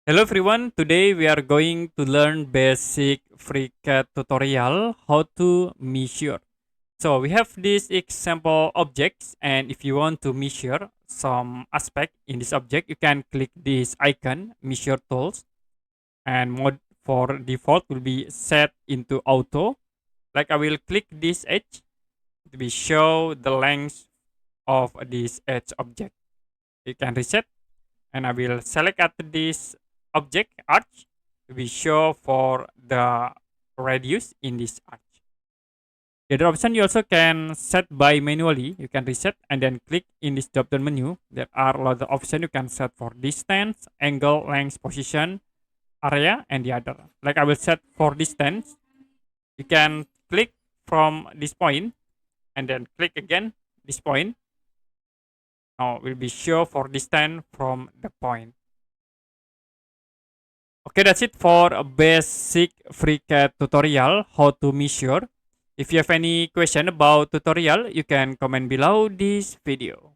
Hello everyone, today we are going to learn basic FreeCAD tutorial how to measure. So we have these example objects, and if you want to measure some aspect in this object, you can click this icon measure tools, and mode for default will be set into auto. Like I will click this edge to be show the length of this edge object. You can reset, and I will select at this object arch to be show for the radius in this arch. The other option you also can set by manually. You can reset and then click in this drop down menu. There are a lot of options you can set for distance, angle, length, position, area, and the other. Like I will set for distance. You can click from this point and then click again this point. Now will be show for distance from the point. Okay, that's it for a basic FreeCAD tutorial, how to measure. If you have any question about tutorial, you can comment below this video.